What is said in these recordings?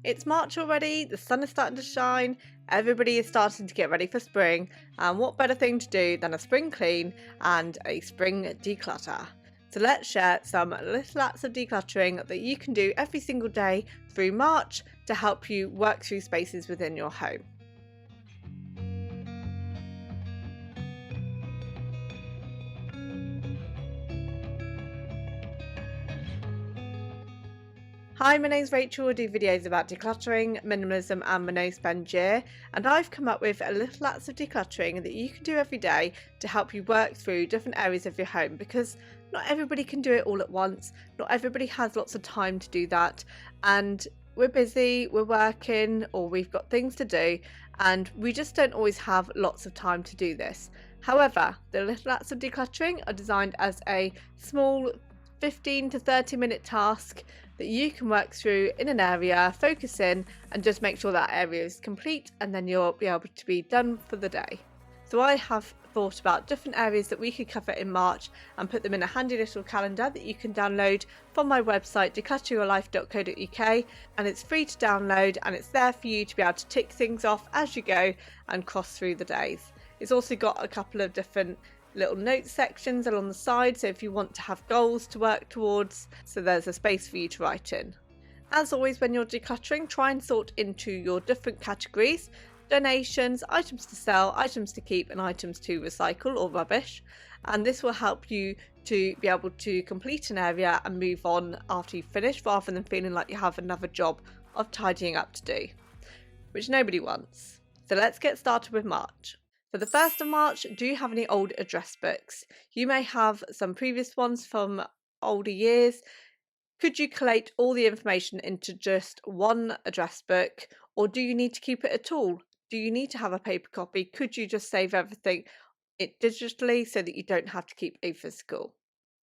It's March already, the sun is starting to shine, everybody is starting to get ready for spring, and what better thing to do than a spring clean and a spring declutter? So let's share some little acts of decluttering that you can do every single day through March to help you work through spaces within your home. Hi, my name's Rachel. I do videos about decluttering, minimalism and my no spend year, and I've come up with a little acts of decluttering that you can do every day to help you work through different areas of your home, because not everybody can do it all at once, not everybody has lots of time to do that, and we're busy, we're working, or we've got things to do, and we just don't always have lots of time to do this. However, the little acts of decluttering are designed as a small 15 to 30-minute task that you can work through in an area, focus in and just make sure that area is complete, and then you'll be able to be done for the day. So I have thought about different areas that we could cover in March and put them in a handy little calendar that you can download from my website declutteryourlife.co.uk, and it's free to download and it's there for you to be able to tick things off as you go and cross through the days. It's also got a couple of different little note sections along the side, so if you want to have goals to work towards, so there's a space for you to write in. As always, when you're decluttering, try and sort into your different categories: donations, items to sell, items to keep and items to recycle or rubbish, and this will help you to be able to complete an area and move on after you've finished, rather than feeling like you have another job of tidying up to do, which nobody wants. So let's get started with March. For the 1st of March, do you have any old address books? You may have some previous ones from older years. Could you collate all the information into just one address book, or do you need to keep it at all? Do you need to have a paper copy? Could you just save everything digitally so that you don't have to keep a physical?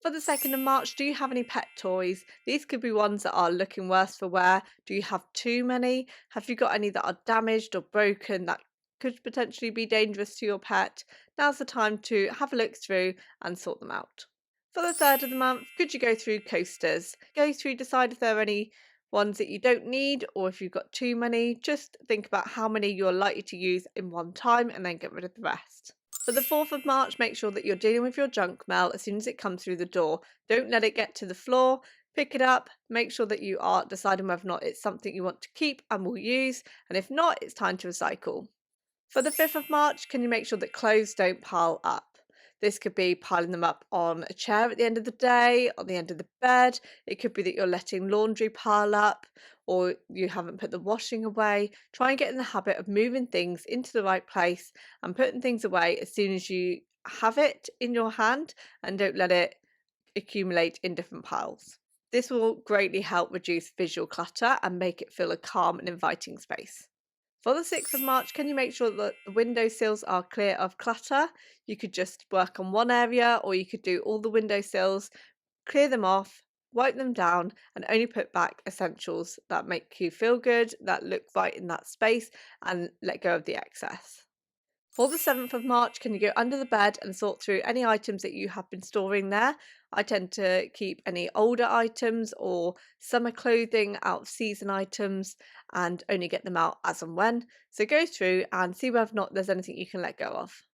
For the 2nd of March, do you have any pet toys? These could be ones that are looking worse for wear. Do you have too many? Have you got any that are damaged or broken that could potentially be dangerous to your pet? Now's the time to have a look through and sort them out. For the 3rd of the month, could you go through coasters? Go through, decide if there are any ones that you don't need, or if you've got too many, just think about how many you're likely to use in one time and then get rid of the rest. For the 4th of March, make sure that you're dealing with your junk mail as soon as it comes through the door. Don't let it get to the floor. Pick it up, make sure that you are deciding whether or not it's something you want to keep and will use, and if not, it's time to recycle. For the 5th of March, can you make sure that clothes don't pile up? This could be piling them up on a chair at the end of the day, on the end of the bed. It could be that you're letting laundry pile up, or you haven't put the washing away. Try and get in the habit of moving things into the right place and putting things away as soon as you have it in your hand, and don't let it accumulate in different piles. This will greatly help reduce visual clutter and make it feel a calm and inviting space. For the 6th of March, can you make sure that the windowsills are clear of clutter? You could just work on one area, or you could do all the windowsills, clear them off, wipe them down, and only put back essentials that make you feel good, that look right in that space, and let go of the excess. For the 7th of March, can you go under the bed and sort through any items that you have been storing there? I tend to keep any older items or summer clothing, out of season items, and only get them out as and when. So go through and see whether or not there's anything you can let go of.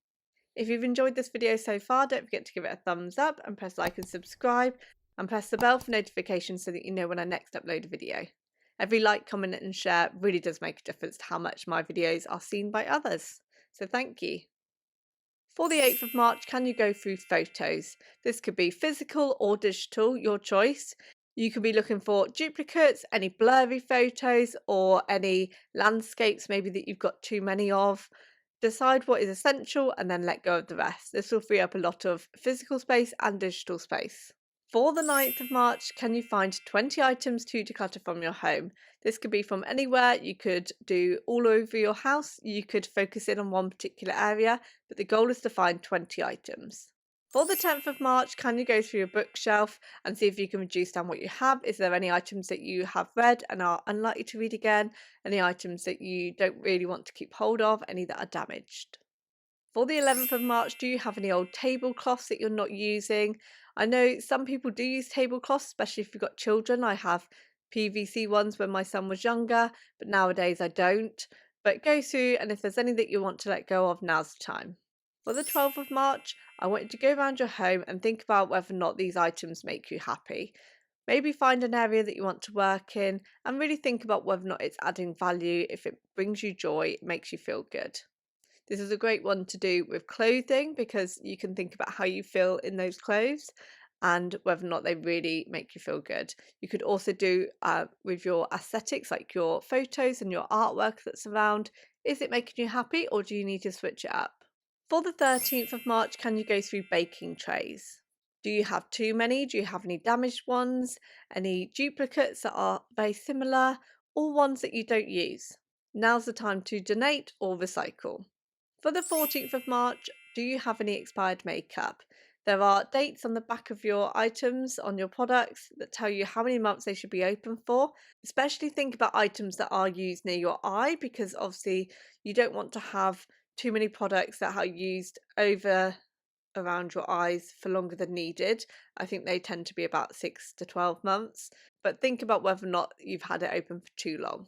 If you've enjoyed this video so far, don't forget to give it a thumbs up and press like and subscribe, and press the bell for notifications so that you know when I next upload a video. Every like, comment and share really does make a difference to how much my videos are seen by others. So thank you. For the 8th of March, can you go through photos? This could be physical or digital, your choice. You could be looking for duplicates, any blurry photos, or any landscapes maybe that you've got too many of. Decide what is essential and then let go of the rest. This will free up a lot of physical space and digital space. For the 9th of March, can you find 20 items to declutter from your home? This could be from anywhere. You could do all over your house. You could focus in on one particular area, but the goal is to find 20 items. For the 10th of March, can you go through your bookshelf and see if you can reduce down what you have? Is there any items that you have read and are unlikely to read again? Any items that you don't really want to keep hold of? Any that are damaged? For the 11th of March, do you have any old tablecloths that you're not using? I know some people do use tablecloths, especially if you've got children. I have PVC ones when my son was younger, but nowadays I don't. But go through, and if there's any that you want to let go of, now's the time. For the 12th of March, I want you to go around your home and think about whether or not these items make you happy. Maybe find an area that you want to work in and really think about whether or not it's adding value, if it brings you joy, makes you feel good. This is a great one to do with clothing because you can think about how you feel in those clothes and whether or not they really make you feel good. You could also do with your aesthetics, like your photos and your artwork that's around. Is it making you happy, or do you need to switch it up? For the 13th of March, can you go through baking trays? Do you have too many? Do you have any damaged ones? Any duplicates that are very similar? Or ones that you don't use? Now's the time to donate or recycle. For the 14th of March, do you have any expired makeup? There are dates on the back of your items on your products that tell you how many months they should be open for. Especially think about items that are used near your eye, because obviously you don't want to have too many products that are used over around your eyes for longer than needed. I think they tend to be about 6 to 12 months, but think about whether or not you've had it open for too long.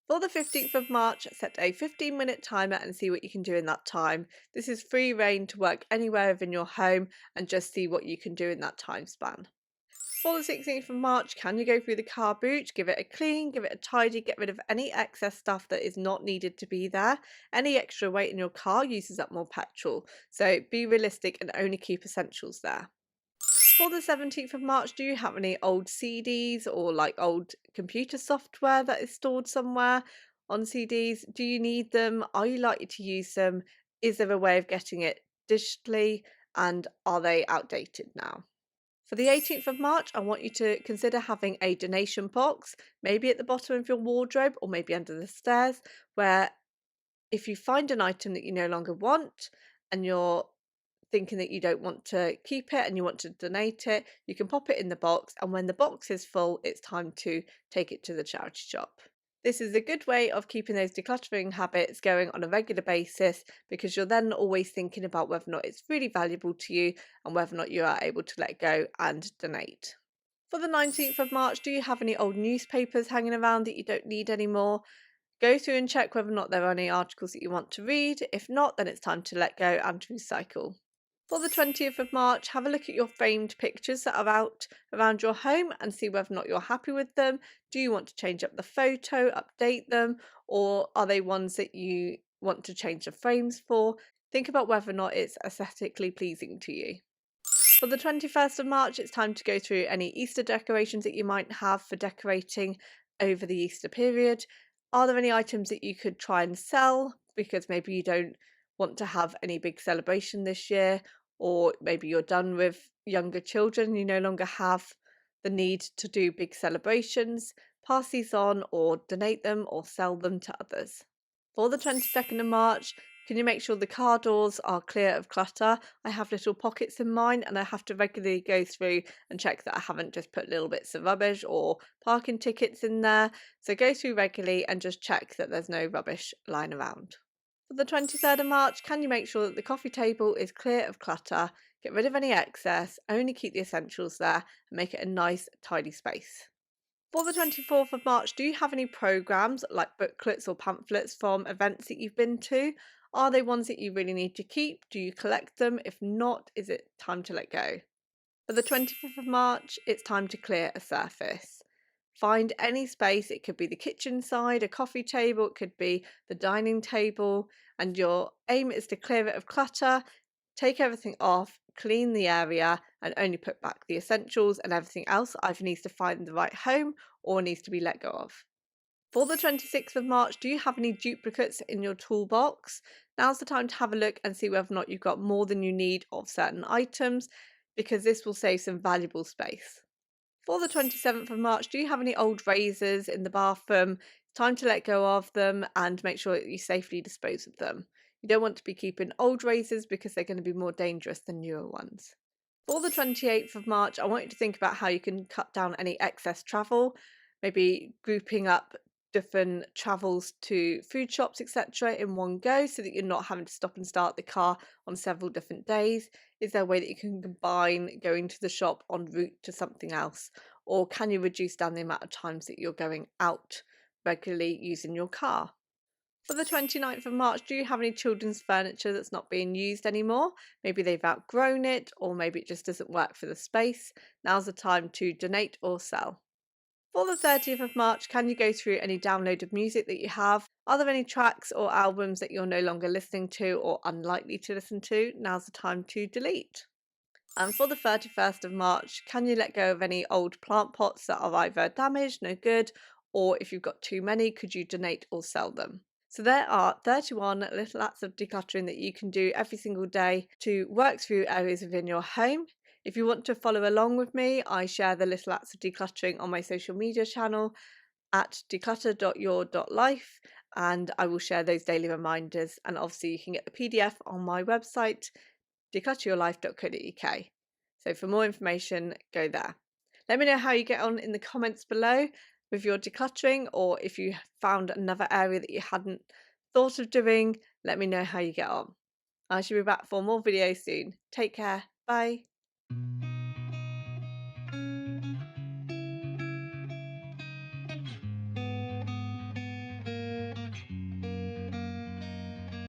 For the 15th of March, set a 15-minute timer and see what you can do in that time. This is free reign to work anywhere within your home and just see what you can do in that time span. For the 16th of March, can you go through the car boot, give it a clean, give it a tidy, get rid of any excess stuff that is not needed to be there. Any extra weight in your car uses up more petrol, so be realistic and only keep essentials there. For the 17th of March, do you have any old CDs or like old computer software that is stored somewhere on CDs? Do you need them? Are you likely to use them? Is there a way of getting it digitally? And are they outdated now? For the 18th of March, I want you to consider having a donation box, maybe at the bottom of your wardrobe or maybe under the stairs, where if you find an item that you no longer want and you're thinking that you don't want to keep it and you want to donate it, you can pop it in the box, and when the box is full, it's time to take it to the charity shop. This is a good way of keeping those decluttering habits going on a regular basis, because you're then always thinking about whether or not it's really valuable to you and whether or not you are able to let go and donate. For the 19th of March, do you have any old newspapers hanging around that you don't need anymore? Go through and check whether or not there are any articles that you want to read. If not, then it's time to let go and to recycle. For the 20th of March, have a look at your framed pictures that are out around your home and see whether or not you're happy with them. Do you want to change up the photo, update them, or are they ones that you want to change the frames for? Think about whether or not it's aesthetically pleasing to you. For the 21st of March, it's time to go through any Easter decorations that you might have for decorating over the Easter period. Are there any items that you could try and sell because maybe you don't want to have any big celebration this year, or maybe you're done with younger children, you no longer have the need to do big celebrations? Pass these on or donate them or sell them to others. For the 22nd of March, can you make sure the car doors are clear of clutter? I have little pockets in mine and I have to regularly go through and check that I haven't just put little bits of rubbish or parking tickets in there. So go through regularly and just check that there's no rubbish lying around. For the 23rd of March, can you make sure that the coffee table is clear of clutter, get rid of any excess, only keep the essentials there and make it a nice tidy space? For the 24th of March, do you have any programmes like booklets or pamphlets from events that you've been to? Are they ones that you really need to keep? Do you collect them? If not, is it time to let go? For the 25th of March, it's time to clear a surface. Find any space, it could be the kitchen side, a coffee table, it could be the dining table, and your aim is to clear it of clutter, take everything off, clean the area, and only put back the essentials, and everything else either needs to find the right home or needs to be let go of. For the 26th of March, do you have any duplicates in your toolbox? Now's the time to have a look and see whether or not you've got more than you need of certain items, because this will save some valuable space. For the 27th of March, do you have any old razors in the bathroom? It's time to let go of them and make sure that you safely dispose of them. You don't want to be keeping old razors because they're going to be more dangerous than newer ones. For the 28th of March, I want you to think about how you can cut down any excess travel, maybe grouping up different travels to food shops, etc., in one go so that you're not having to stop and start the car on several different days. Is there a way that you can combine going to the shop en route to something else? Or can you reduce down the amount of times that you're going out regularly using your car? For the 29th of March, do you have any children's furniture that's not being used anymore? Maybe they've outgrown it, or maybe it just doesn't work for the space. Now's the time to donate or sell. For the 30th of March, can you go through any downloaded music that you have? Are there any tracks or albums that you're no longer listening to or unlikely to listen to? Now's the time to delete. And for the 31st of March, can you let go of any old plant pots that are either damaged, no good, or if you've got too many, could you donate or sell them? So there are 31 little acts of decluttering that you can do every single day to work through areas within your home. If you want to follow along with me, I share the little acts of decluttering on my social media channel at declutter.your.life, and I will share those daily reminders. And obviously you can get the PDF on my website, declutteryourlife.co.uk. So for more information, go there. Let me know how you get on in the comments below with your decluttering, or if you found another area that you hadn't thought of doing, let me know how you get on. I shall be back for more videos soon. Take care. Bye.